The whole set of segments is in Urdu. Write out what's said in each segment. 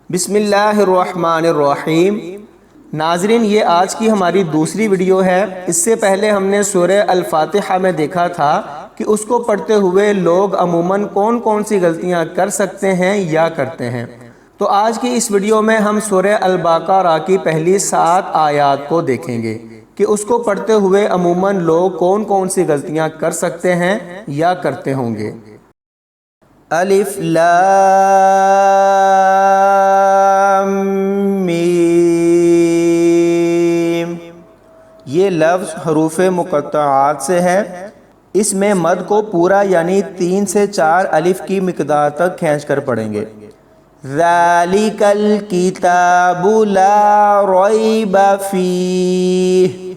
بسم اللہ الرحمن الرحیم۔ ناظرین، یہ آج کی ہماری دوسری ویڈیو ہے۔ اس سے پہلے ہم نے سورہ الفاتحہ میں دیکھا تھا کہ اس کو پڑھتے ہوئے لوگ عموماً کون کون سی غلطیاں کر سکتے ہیں یا کرتے ہیں۔ تو آج کی اس ویڈیو میں ہم سورہ البقرہ کی پہلی 7 آیات کو دیکھیں گے کہ اس کو پڑھتے ہوئے عموماً لوگ کون کون سی غلطیاں کر سکتے ہیں یا کرتے ہوں گے۔ الف لام میم، یہ لفظ حروف مقطعات سے ہے۔ اس میں مد کو پورا یعنی 3 سے 4 الف کی مقدار تک کھینچ کر پڑھیں گے۔ ذالک الکتاب لا ریب فیہ،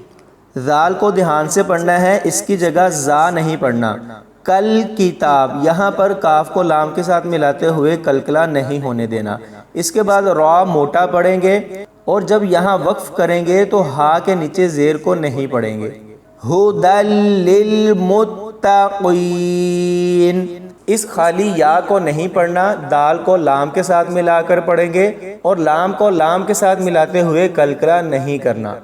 ذال کو دھیان سے پڑھنا ہے، اس کی جگہ زا نہیں پڑھنا۔ کل کتاب، یہاں پر کاف کو لام کے ساتھ ملاتے ہوئے کلکلا نہیں ہونے دینا۔ اس کے بعد را موٹا پڑھیں گے، اور جب یہاں وقف کریں گے تو ہا کے نیچے زیر کو نہیں پڑھیں گے۔ ھدی للمتقین، اس خالی یا کو نہیں پڑھنا، دال کو لام کے ساتھ ملا کر پڑھیں گے اور لام کو لام کے ساتھ ملاتے ہوئے کلکلا نہیں کرنا۔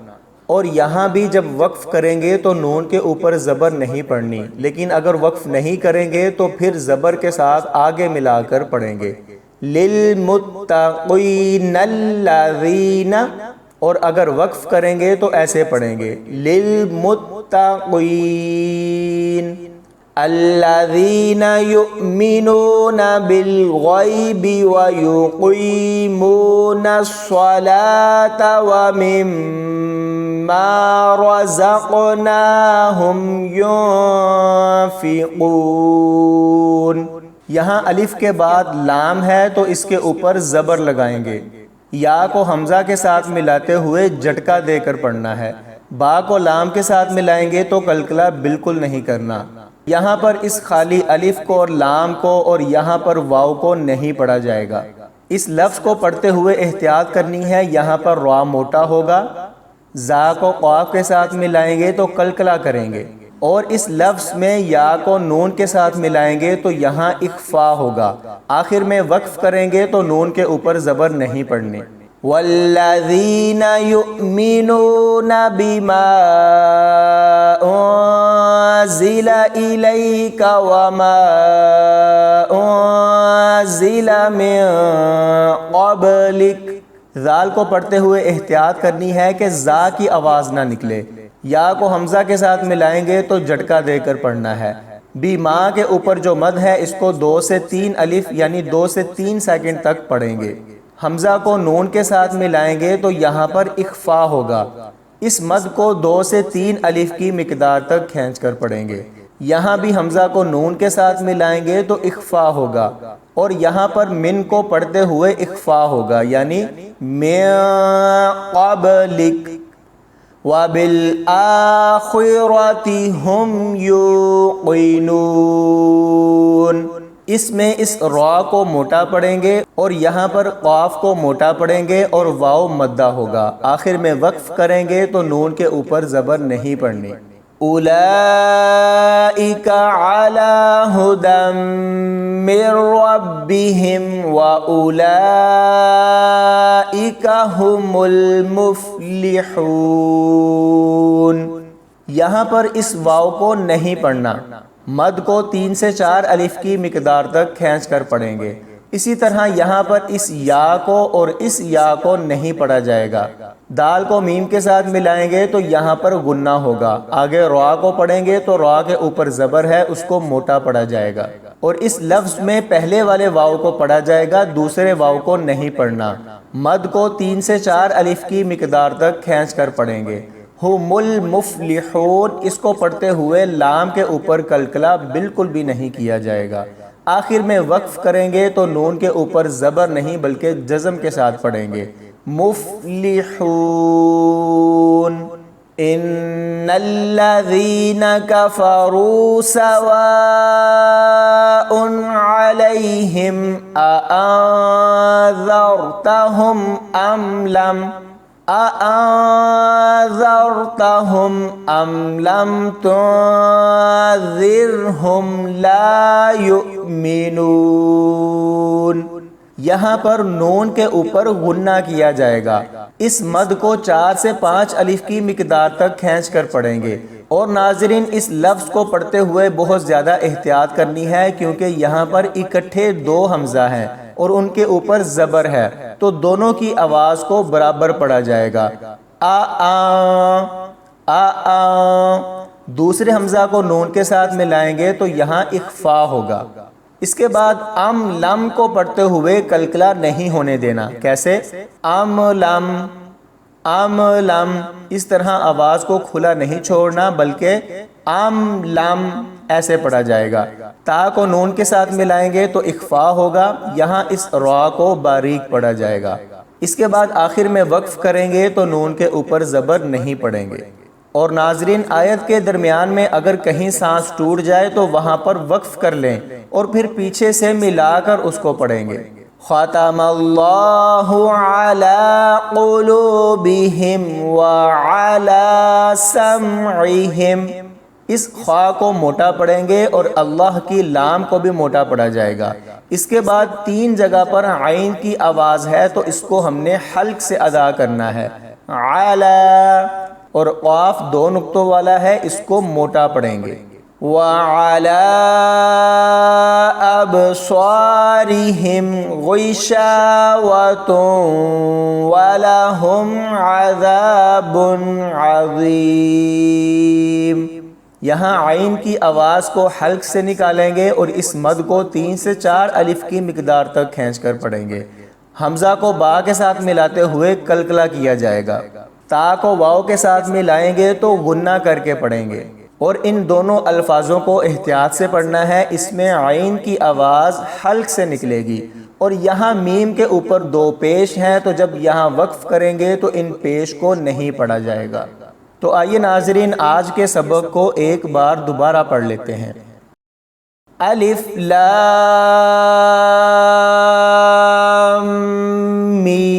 اور یہاں بھی جب وقف کریں گے تو نون کے اوپر زبر نہیں پڑھنی، لیکن اگر وقف نہیں کریں گے تو پھر زبر کے ساتھ آگے ملا کر پڑھیں گے۔ للمتقین الذین، اور اگر وقف کریں گے تو ایسے پڑھیں گے للمتقین الذین یؤمنون بالغیب ویقیمون الصلاة ومما رزقناہم ينفقون۔ یہاں الف کے بعد لام ہے تو اس کے اوپر زبر لگائیں گے۔ یا کو حمزہ کے ساتھ ملاتے ہوئے جھٹکا دے کر پڑھنا ہے۔ با کو لام کے ساتھ ملائیں گے تو کلکلا بالکل نہیں کرنا۔ یہاں پر اس خالی الف کو اور لام کو اور یہاں پر واو کو نہیں پڑھا جائے گا۔ اس لفظ کو پڑھتے ہوئے احتیاط کرنی ہے، یہاں پر را موٹا ہوگا، زا کو قاف کے ساتھ ملائیں گے تو کلکلا کریں گے، اور اس لفظ میں یا کو نون کے ساتھ ملائیں گے تو یہاں اخفا ہوگا۔ آخر میں وقف کریں گے تو نون کے اوپر زبر نہیں پڑھنی۔ والذین یؤمنون بما انزل الیک وما انزل من قبلک، ذال کو پڑھتے ہوئے احتیاط کرنی ہے کہ زا کی آواز نہ نکلے۔ یا کو حمزہ کے ساتھ ملائیں گے تو جھٹکا دے کر پڑھنا ہے۔ بی ماں کے اوپر جو مد ہے اس کو 2 سے 3 الف یعنی 2 سے 3 سیکنڈ تک پڑھیں گے۔ حمزہ کو نون کے ساتھ ملائیں گے تو یہاں پر اخفا ہوگا۔ اس مد کو 2 سے 3 الف کی مقدار تک کھینچ کر پڑھیں گے۔ یہاں بھی حمزہ کو نون کے ساتھ ملائیں گے تو اخفا ہوگا، اور یہاں پر من کو پڑھتے ہوئے اخفا ہوگا یعنی من قبلک۔ وَبِالْآخِرَةِ هُمْ يُوقِنُونَ، اس میں اس را کو موٹا پڑھیں گے اور یہاں پر قاف کو موٹا پڑھیں گے اور واو مدہ ہوگا۔ آخر میں وقف کریں گے تو نون کے اوپر زبر نہیں پڑھنی۔ اولئک علی ھدی من ربہم واولئک ھم المفلحون، یہاں پر اس واو کو نہیں پڑھنا، مد کو 3 سے 4 الف کی مقدار تک کھینچ کر پڑھیں گے۔ اسی طرح یہاں پر اس یا کو اور اس یا کو نہیں پڑھا جائے گا۔ دال کو میم کے ساتھ ملائیں گے تو یہاں پر غنہ ہوگا۔ آگے را کو پڑھیں گے تو را کے اوپر زبر ہے، اس کو موٹا پڑھا جائے گا، اور اس لفظ میں پہلے والے واو کو پڑھا جائے گا، دوسرے واو کو نہیں پڑھنا۔ مد کو 3 سے 4 الف کی مقدار تک کھینچ کر پڑھیں گے۔ ھم المفلحون، اس کو پڑھتے ہوئے لام کے اوپر کلکلا بالکل بھی نہیں کیا جائے گا۔ آخر میں وقف کریں گے تو نون کے اوپر زبر نہیں بلکہ جزم کے ساتھ پڑھیں گے۔ مفلحون ان الذین کفروا سواء علیہم اانذرتہم ام لم أأنذرتهم أم لم تنذرهم لا يؤمنون۔ یہاں پر نون کے اوپر غنہ کیا جائے گا۔ اس مد کو 4 سے 5 الف کی مقدار تک کھینچ کر پڑھیں گے۔ اور ناظرین اس لفظ کو پڑھتے ہوئے بہت زیادہ احتیاط کرنی ہے، کیونکہ یہاں پر اکٹھے 2 حمزہ ہیں اور ان کے اوپر زبر ہے، تو دونوں کی آواز کو برابر پڑھا جائے گا۔ دوسرے حمزہ کو نون کے ساتھ ملائیں گے تو یہاں اخفا ہوگا۔ اس کے بعد ام لم کو پڑھتے ہوئے کلکلا نہیں ہونے دینا۔ کیسے؟ ام لم، اس طرح آواز کو کھلا نہیں چھوڑنا، بلکہ ام لم ایسے پڑھا جائے گا۔ تا کو نون کے ساتھ ملائیں گے تو اخفا ہوگا، یہاں اس را کو باریک پڑھا جائے گا۔ اس کے بعد آخر میں وقف کریں گے تو نون کے اوپر زبر نہیں پڑیں گے۔ اور ناظرین آیت کے درمیان میں اگر کہیں سانس ٹوٹ جائے تو وہاں پر وقف کر لیں اور پھر پیچھے سے ملا کر اس کو پڑھیں گے۔ ختم اللہ علی قلوبہم وعلی سمعہم، اس خا کو موٹا پڑھیں گے اور اللہ کی لام کو بھی موٹا پڑھا جائے گا۔ اس کے بعد 3 جگہ پر عین کی آواز ہے تو اس کو ہم نے حلق سے ادا کرنا ہے۔ علی، اور قاف 2 نقطوں والا ہے، اس کو موٹا پڑھیں گے۔ وَعَلَىٰ أَبْصَارِهِمْ غِشَاوَةٌ وَلَهُمْ عَذَابٌ عَظِيمٌ، یہاں عین کی آواز کو حلق سے نکالیں گے اور اس مد کو 3 سے 4 الف کی مقدار تک کھینچ کر پڑھیں گے۔ حمزہ کو با کے ساتھ ملاتے ہوئے کلکلا کیا جائے گا۔ تا کو واو کے ساتھ ملائیں گے تو غنہ کر کے پڑھیں گے، اور ان دونوں الفاظوں کو احتیاط سے پڑھنا ہے۔ اس میں عین کی آواز حلق سے نکلے گی، اور یہاں میم کے اوپر 2 پیش ہیں، تو جب یہاں وقف کریں گے تو ان پیش کو نہیں پڑھا جائے گا۔ تو آئیے ناظرین آج کے سبق کو ایک بار دوبارہ پڑھ لیتے ہیں۔ الف لام میم،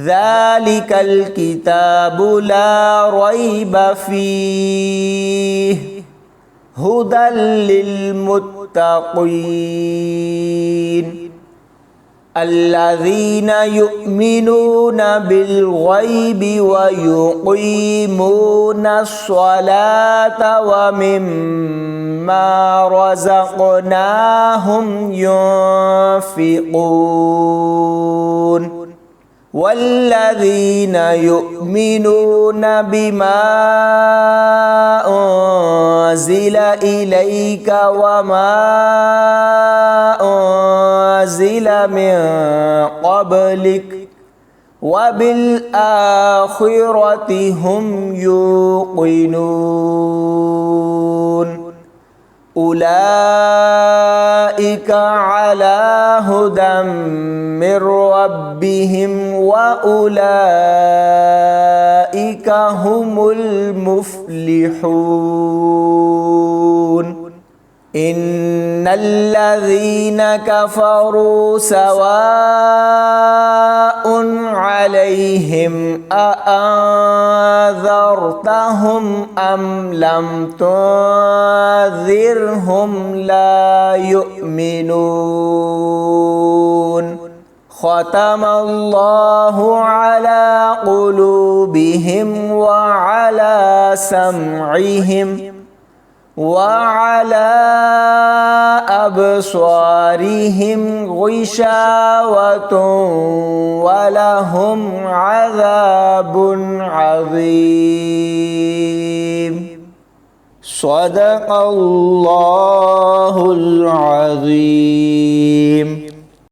ذالک الکتاب لا ریب فیہ ھدی للمتقین الذین یؤمنون بالغیب ویقیمون الصلاة ومما رزقناہم ينفقون والذین یؤمنون بما انزل الیک وما انزل من قبلک وبالآخرة هم یوقنون اولئک علی ھدی من ربہم واولئک هم المفلحون ان الذین کفروا سواء علیہم اانذرتہم ام لم تنذرہم لا یؤمنون ختم اللہ علی قلوبہم وعلی سمعہم وعلى أبصارهم غشاوة ولهم عذاب عظيم صدق الله العظيم۔